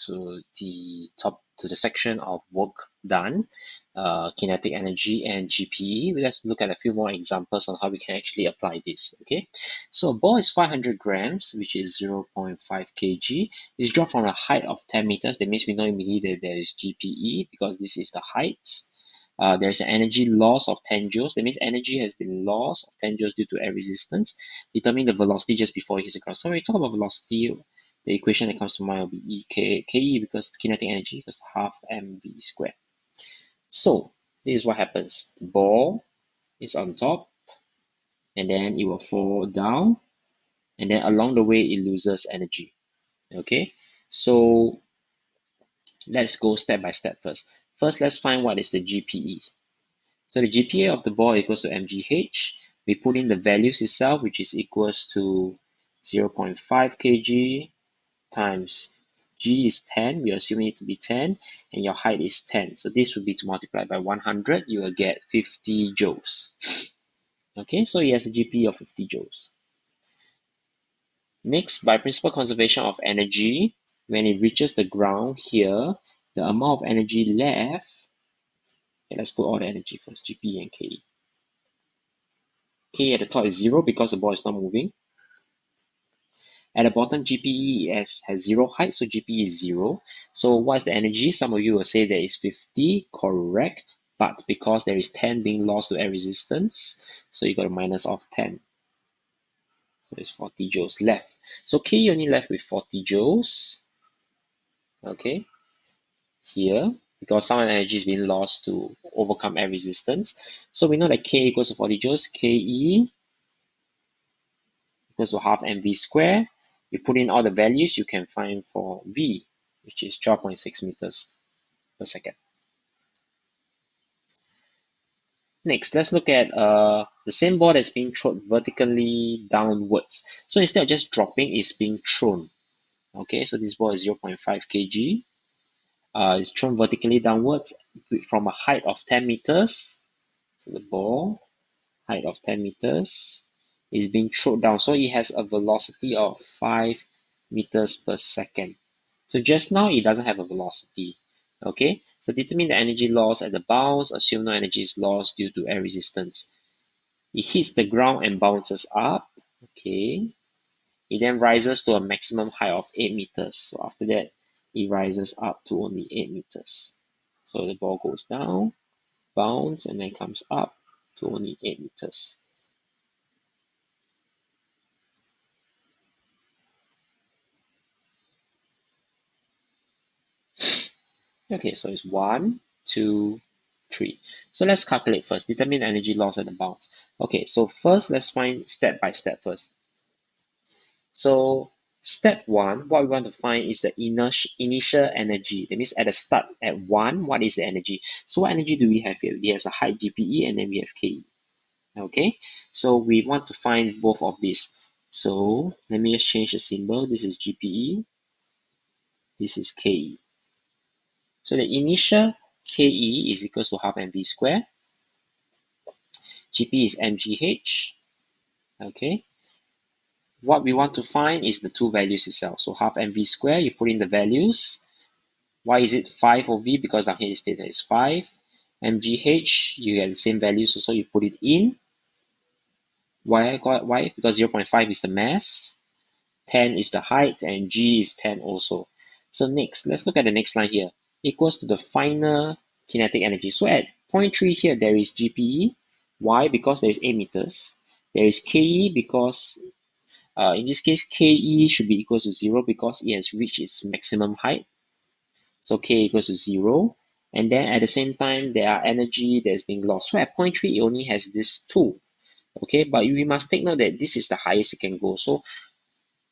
to the section of work done, kinetic energy and GPE. Let's look at a few more examples on how we can actually apply this. Okay, so a ball is 500 grams, which is 0.5 kg. It's dropped from a height of 10 meters. That means we know immediately that there is GPE because this is the height. There's an energy loss of 10 joules. That means energy has been lost of 10 joules due to air resistance. Determine the velocity just before it hits the ground. So when we talk about velocity, the equation that comes to mind will be Ke because kinetic energy equals half mv squared. So this is what happens. The ball is on top, and then it will fall down, and then along the way it loses energy. Okay, so let's go step by step first. First, let's find what is the GPE. So the GPA of the ball equals to mgh. We put in the values itself, which is equals to 0.5 kg times g is 10. We assume it to be 10, and your height is 10. So this would be to multiply by 100. You will get 50 joules. Okay, so it has a GPE of 50 joules. Next, by principal conservation of energy, when it reaches the ground here, the amount of energy left. Okay, let's put all the energy first, GPE and KE. K at the top is 0 because the ball is not moving. At the bottom, GPE has 0 height, so GPE is 0. So what's the energy? Some of you will say that is 50, correct. But because there is 10 being lost to air resistance, so you got a minus of 10. So it's 40 joules left. So K only left with 40 joules. Okay, here, because some energy is being lost to overcome air resistance. So we know that K equals to 40 joules. KE equals to half mv squared. You put in all the values you can find for V, which is 12.6 meters per second. Next, let's look at the same ball that's being thrown vertically downwards. So instead of just dropping, it's being thrown. Okay, so this ball is 0.5 kg. It's thrown vertically downwards from a height of 10 meters. So the ball, height of 10 meters, is being thrown down. So it has a velocity of 5 meters per second. So just now it doesn't have a velocity. Okay, so determine the energy loss at the bounce. Assume no energy is lost due to air resistance. It hits the ground and bounces up. Okay, it then rises to a maximum height of 8 meters. So after that, it rises up to only 8 meters. So the ball goes down, bounce, and then comes up to only 8 meters. Okay, so it's 1, 2, 3. So let's calculate first. Determine energy loss at the bounce. Okay, so first let's find step by step first. So step 1, what we want to find is the initial energy. That means at the start at 1, what is the energy? So what energy do we have here? There's a height GPE and then we have KE. Okay, so we want to find both of these. So let me just change the symbol. This is GPE. This is KE. So the initial KE is equals to half mv squared. GP is mgh. Okay. What we want to find is the two values itself. So half mv squared, you put in the values. Why is it 5 of v? Because down here is stated is 5. mgh, you get the same values, so you put it in. Why? Because 0.5 is the mass, 10 is the height, and g is 10 also. So next, let's look at the next line here. Equals to the final kinetic energy. So at point 3 here, there is GPE. Why? Because there is 8 meters. There is KE because, in this case, KE should be equal to 0 because it has reached its maximum height. So K equals to 0. And then at the same time, there are energy that is being lost. So at point 3, it only has this 2. Okay, but we must take note that this is the highest it can go. So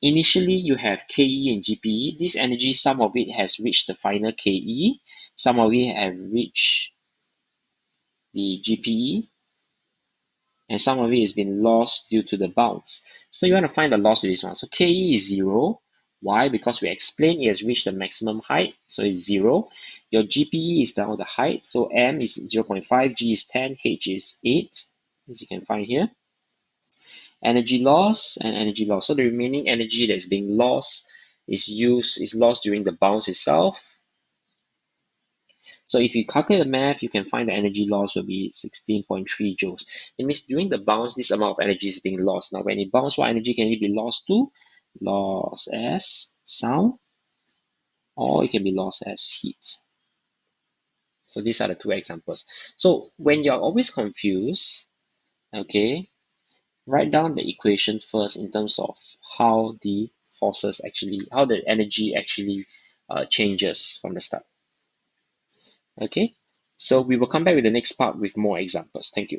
initially, you have KE and GPE. This energy, some of it has reached the final KE. Some of it have reached the GPE. And some of it has been lost due to the bounce. So you want to find the loss to this one. So KE is 0. Why? Because we explained it has reached the maximum height. So it's 0. Your GPE is down the height. So M is 0.5, G is 10, H is 8, as you can find here. Energy loss and energy loss. So the remaining energy that's being lost is lost during the bounce itself. So if you calculate the math, you can find the energy loss will be 16.3 joules. It means during the bounce, this amount of energy is being lost. Now, when it bounces, what energy can it be lost to? Lost as sound, or it can be lost as heat. So these are the two examples. So when you're always confused, okay, write down the equation first in terms of how the forces actually, how the energy actually changes from the start. Okay, so we will come back with the next part with more examples. Thank you.